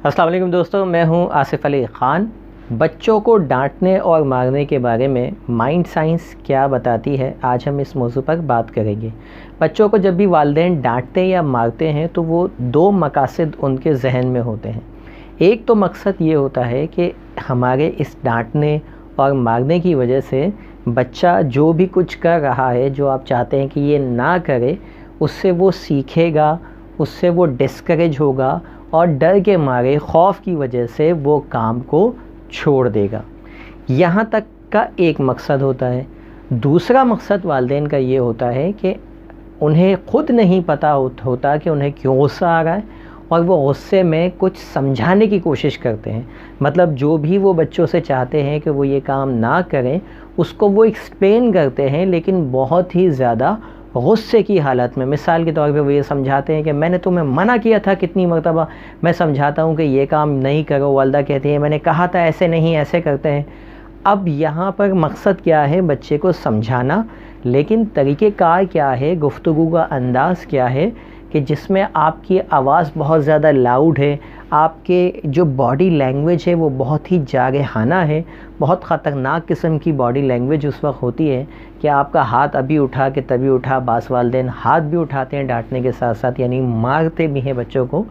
अस्सलाम वालेकुम दोस्तों, मैं हूं आसिफ अली ख़ान। बच्चों को डांटने और मारने के बारे में माइंड साइंस क्या बताती है, आज हम इस मौजू पर बात करेंगे। बच्चों को जब भी वालिदैन डांटते या मारते हैं तो वो दो मकासद उनके जहन में होते हैं। एक तो मकसद ये होता है कि हमारे इस डांटने और मारने की वजह से बच्चा जो भी कुछ कर रहा है, जो आप चाहते हैं कि ये ना करे, उससे वो सीखेगा, उससे वो डिस्करेज होगा और डर के मारे खौफ की वजह से वो काम को छोड़ देगा। यहाँ तक का एक मकसद होता है। दूसरा मकसद वालिदैन का ये होता है कि उन्हें ख़ुद नहीं पता होता कि उन्हें क्यों गुस्सा आ रहा है और वो गुस्से में कुछ समझाने की कोशिश करते हैं। मतलब जो भी वो बच्चों से चाहते हैं कि वो ये काम ना करें, उसको वो एक्सप्लेन करते हैं, लेकिन बहुत ही ज़्यादा गुस्से की हालत में। मिसाल के तौर पे वो ये समझाते हैं कि मैंने तुम्हें मना किया था कितनी मरतबा, मैं समझाता हूँ कि ये काम नहीं करो, वालिदा कहती है मैंने कहा था ऐसे नहीं, ऐसे करते हैं। अब यहाँ पर मकसद क्या है, बच्चे को समझाना, लेकिन तरीक़ेकार क्या है, गुफ्तगू का अंदाज़ क्या है कि जिसमें आपकी आवाज़ बहुत ज़्यादा लाउड है, आपके जो बॉडी लैंग्वेज है वो बहुत ही जारहाना है। बहुत ख़तरनाक किस्म की बॉडी लैंग्वेज उस वक्त होती है कि आपका हाथ अभी उठा के तभी उठा। बास वालिदैन हाथ भी उठाते हैं डांटने के साथ साथ, यानी मारते भी हैं बच्चों को।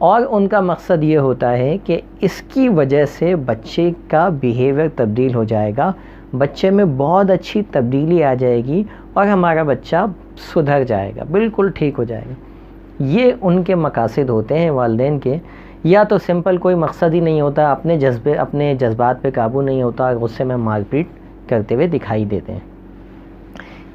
और उनका मकसद ये होता है कि इसकी वजह से बच्चे का बिहेवियर तब्दील हो जाएगा, बच्चे में बहुत अच्छी तब्दीली आ जाएगी और हमारा बच्चा सुधर जाएगा, बिल्कुल ठीक हो जाएगा। ये उनके मकासद होते हैं वालिदैन के। या तो सिंपल कोई मकसद ही नहीं होता, अपने जज्बात पे काबू नहीं होता और गुस्से में मारपीट करते हुए दिखाई देते हैं।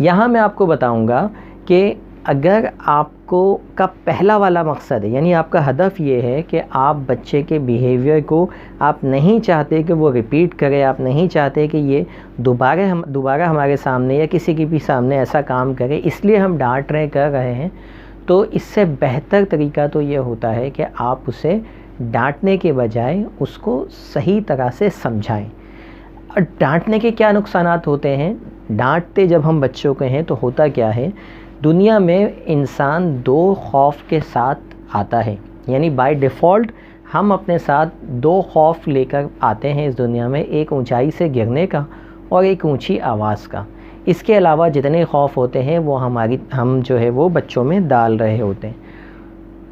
यहाँ मैं आपको बताऊँगा कि अगर आपको का पहला वाला मकसद है, यानी आपका हदफ ये है कि आप बच्चे के बिहेवियर को आप नहीं चाहते कि वो रिपीट करे, आप नहीं चाहते कि ये दोबारा हमारे सामने या किसी के भी सामने ऐसा काम करे, इसलिए हम डांट कर रहे हैं, तो इससे बेहतर तरीका तो ये होता है कि आप उसे डांटने के बजाय उसको सही तरह से समझाएं। और डांटने के क्या नुकसानात होते हैं, डांटते जब हम बच्चों के हैं तो होता क्या है, दुनिया में इंसान दो खौफ के साथ आता है। यानी बाय डिफ़ॉल्ट हम अपने साथ दो खौफ लेकर आते हैं इस दुनिया में, एक ऊंचाई से गिरने का और एक ऊंची आवाज़ का। इसके अलावा जितने खौफ होते हैं वो हम जो है वो बच्चों में डाल रहे होते हैं।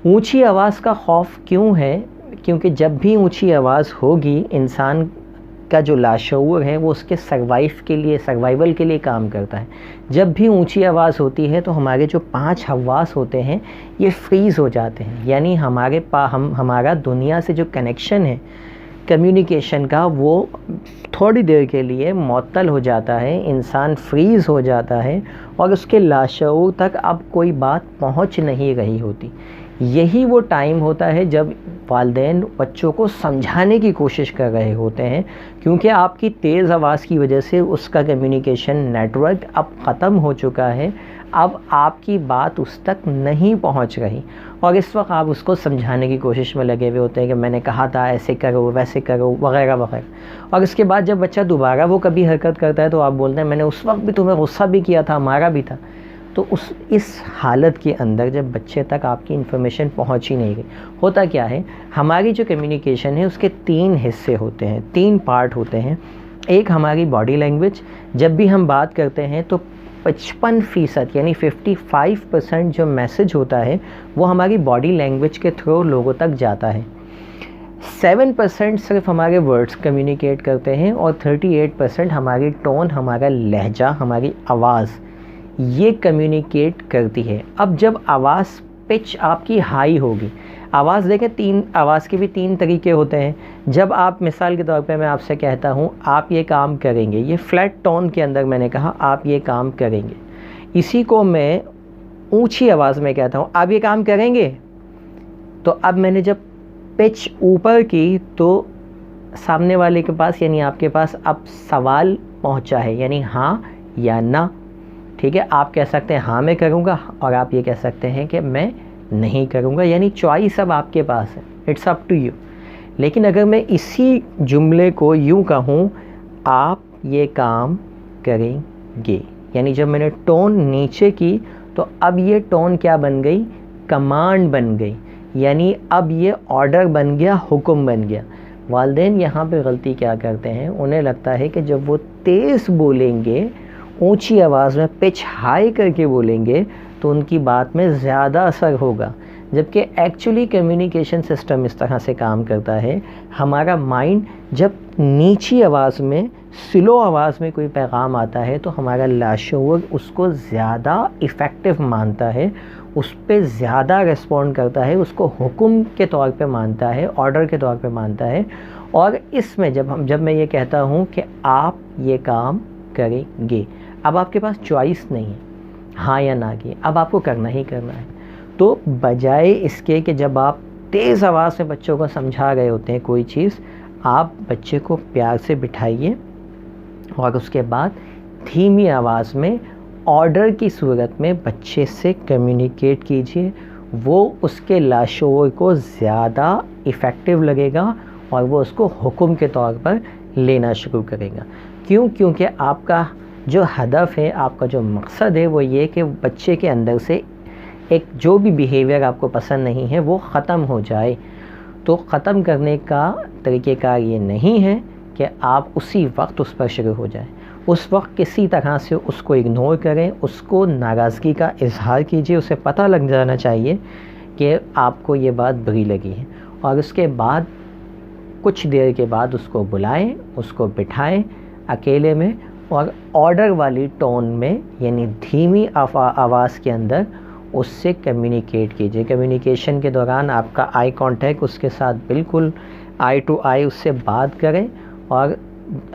ऊंची आवाज़ का खौफ क्यों है? क्योंकि जब भी ऊंची आवाज़ होगी, इंसान का जो लाशऊर है वो उसके सर्वाइवल के लिए काम करता है। जब भी ऊंची आवाज़ होती है तो हमारे जो 5 हवास होते हैं ये फ्रीज़ हो जाते हैं। यानी हमारा दुनिया से जो कनेक्शन है कम्युनिकेशन का, वो थोड़ी देर के लिए मुअत्तल हो जाता है, इंसान फ्रीज़ हो जाता है और उसके लाशऊर तक अब कोई बात पहुंच नहीं रही होती। यही वो टाइम होता है जब वालिदैन बच्चों को समझाने की कोशिश कर रहे होते हैं, क्योंकि आपकी तेज़ आवाज़ की वजह से उसका कम्युनिकेशन नेटवर्क अब ख़त्म हो चुका है। अब आपकी बात उस तक नहीं पहुंच रही और इस वक्त आप उसको समझाने की कोशिश में लगे हुए होते हैं कि मैंने कहा था ऐसे करो, वैसे करो, वगैरह वगैरह। और इसके बाद जब बच्चा दोबारा वो कभी हरकत करता है तो आप बोलते हैं मैंने उस वक्त भी तुम्हें गुस्सा भी किया था, मारा भी था। तो इस हालत के अंदर जब बच्चे तक आपकी इन्फॉर्मेशन पहुंच ही नहीं गई, होता क्या है, हमारी जो कम्युनिकेशन है उसके 3 हिस्से होते हैं, 3 पार्ट होते हैं। एक हमारी बॉडी लैंग्वेज, जब भी हम बात करते हैं तो 55% यानी 55% जो मैसेज होता है वो हमारी बॉडी लैंग्वेज के थ्रू लोगों तक जाता है। 7% सिर्फ हमारे वर्ड्स कम्युनिकेट करते हैं और 38% हमारी टोन, हमारा लहजा, हमारी आवाज़ ये कम्युनिकेट करती है। अब जब आवाज़ पिच आपकी हाई होगी, आवाज़ देखें, आवाज़ के भी 3 तरीके होते हैं। जब आप, मिसाल के तौर पे मैं आपसे कहता हूँ आप ये काम करेंगे, ये फ्लैट टोन के अंदर मैंने कहा आप ये काम करेंगे, इसी को मैं ऊंची आवाज़ में कहता हूँ आप ये काम करेंगे। तो अब मैंने जब पिच ऊपर की तो सामने वाले के पास यानी आपके पास अब सवाल पहुँचा है, यानी हाँ या ना। ठीक है, आप कह सकते हैं हाँ मैं करूँगा और आप ये कह सकते हैं कि मैं नहीं करूँगा, यानी चॉइस अब आपके पास है, इट्स अप टू यू। लेकिन अगर मैं इसी जुमले को यूँ कहूँ आप ये काम करेंगे, यानी जब मैंने टोन नीचे की तो अब ये टोन क्या बन गई, कमांड बन गई। यानी अब ये ऑर्डर बन गया, हुक्म बन गया। वालिदैन यहाँ पे गलती क्या करते हैं, उन्हें लगता है कि जब वो तेज़ बोलेंगे, ऊंची आवाज़ में पिच हाई करके बोलेंगे तो उनकी बात में ज़्यादा असर होगा, जबकि एक्चुअली कम्युनिकेशन सिस्टम इस तरह से काम करता है। हमारा माइंड जब नीची आवाज़ में, स्लो आवाज़ में कोई पैगाम आता है तो हमारा लाशऊर उसको ज़्यादा इफ़ेक्टिव मानता है, उस पर ज़्यादा रिस्पॉन्ड करता है, उसको हुक्म के तौर पे मानता है, ऑर्डर के तौर पे मानता है। और इसमें जब मैं ये कहता हूँ कि आप ये काम करेंगे, अब आपके पास चॉइस नहीं है हाँ या ना की, अब आपको करना ही करना है। तो बजाय इसके कि जब आप तेज़ आवाज़ में बच्चों को समझा रहे होते हैं कोई चीज़, आप बच्चे को प्यार से बिठाइए और उसके बाद धीमी आवाज़ में ऑर्डर की सूरत में बच्चे से कम्युनिकेट कीजिए। वो उसके लाशऊर को ज़्यादा इफ़ेक्टिव लगेगा और वो उसको हुक्म के तौर पर लेना शुरू करेगा। क्यों? क्योंकि आपका जो हदफ है, आपका जो मकसद है वो ये कि बच्चे के अंदर से एक जो भी बिहेवियर आपको पसंद नहीं है वो ख़त्म हो जाए। तो ख़त्म करने का तरीक़ेकार ये नहीं है कि आप उसी वक्त उस पर शुरू हो जाएं। उस वक्त किसी तरह से उसको इग्नोर करें, उसको नाराज़गी का इजहार कीजिए, उसे पता लग जाना चाहिए कि आपको ये बात बुरी लगी है। और उसके बाद कुछ देर के बाद उसको बुलाएं, उसको बिठाएं अकेले में और ऑर्डर वाली टोन में, यानी धीमी आवाज़ के अंदर उससे कम्युनिकेट कीजिए। कम्युनिकेशन के दौरान आपका आई कांटेक्ट उसके साथ बिल्कुल आई टू आई उससे बात करें और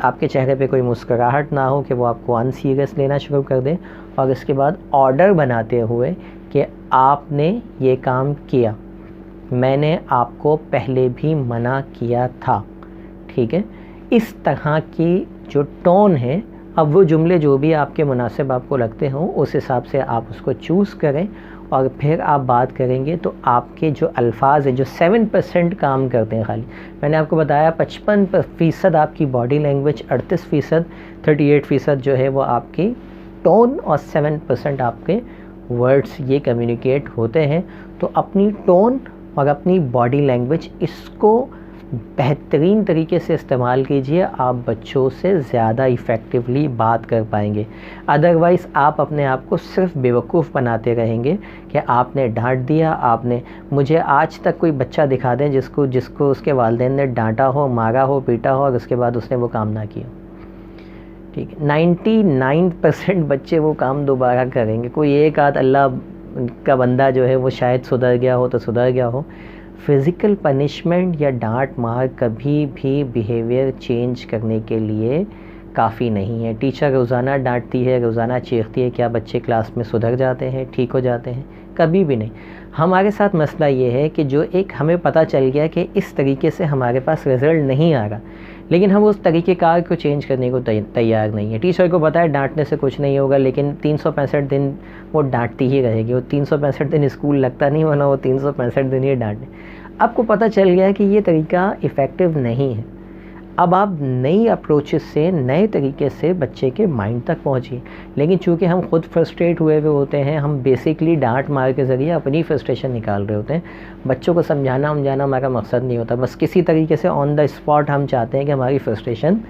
आपके चेहरे पे कोई मुस्कुराहट ना हो कि वो आपको अनसीरियस लेना शुरू कर दे। और इसके बाद ऑर्डर बनाते हुए कि आपने ये काम किया, मैंने आपको पहले भी मना किया था, ठीक है। इस तरह की जो टोन है, अब वो जुमले जो भी आपके मुनासिब आपको लगते हों उस हिसाब से आप उसको चूज़ करें और फिर आप बात करेंगे तो आपके जो अल्फाज हैं, जो 7% काम करते हैं खाली, मैंने आपको बताया 55% आपकी बॉडी लैंग्वेज, 38%, 38% जो है वो आपकी टोन और 7% आपके वर्ड्स, ये कम्युनिकेट होते हैं। तो अपनी टोन और अपनी बॉडी लैंग्वेज, इसको बेहतरीन तरीके से इस्तेमाल कीजिए, आप बच्चों से ज़्यादा इफ़ेक्टिवली बात कर पाएंगे। अदरवाइज़ आप अपने आप को सिर्फ बेवकूफ़ बनाते रहेंगे कि आपने डांट दिया, आपने, मुझे आज तक कोई बच्चा दिखा दें जिसको उसके वालिदैन ने डांटा हो, मारा हो, पीटा हो और उसके बाद उसने वो काम ना किया, ठीक है। 99% बच्चे वो काम दोबारा करेंगे। कोई एक आध अल्लाह का बंदा जो है वो शायद सुधर गया हो तो सुधर गया हो। फ़िज़िकल पनिशमेंट या डांट मार कभी भी बिहेवियर चेंज करने के लिए काफ़ी नहीं है। टीचर रोज़ाना डांटती है, रोज़ाना चीखती है, क्या बच्चे क्लास में सुधर जाते हैं, ठीक हो जाते हैं? कभी भी नहीं। हमारे साथ मसला ये है कि जो एक हमें पता चल गया कि इस तरीके से हमारे पास रिज़ल्ट नहीं आ रहा, लेकिन हम उस तरीक़ेकार को चेंज करने को तैयार नहीं है। टीचर को पता है डांटने से कुछ नहीं होगा, लेकिन 365 दिन वो डांटती ही रहेगी। वो 365 दिन स्कूल लगता नहीं, वरना वो 365 दिन ही डांटे। आपको पता चल गया कि ये तरीका इफ़ेक्टिव नहीं है। अब आप नई अप्रोचेस से, नए तरीके से बच्चे के माइंड तक पहुँचिए। लेकिन चूँकि हम खुद फ्रस्ट्रेट हुए होते हैं, हम बेसिकली डांट मार के ज़रिए अपनी फ्रस्ट्रेशन निकाल रहे होते हैं। बच्चों को समझाना हमारा मकसद नहीं होता, बस किसी तरीके से ऑन द स्पॉट हम चाहते हैं कि हमारी फ्रस्ट्रेशन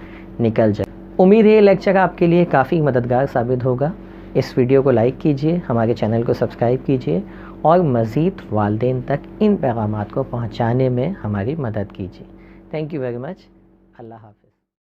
निकल जाए। उम्मीद है ये लेक्चर आपके लिए काफ़ी मददगार साबित होगा। इस वीडियो को लाइक कीजिए, हमारे चैनल को सब्सक्राइब कीजिए और मज़ीद वालिदैन तक इन पैगामात को पहुँचाने में हमारी मदद कीजिए। Thank you very much. अल्लाह हाफ़िज़।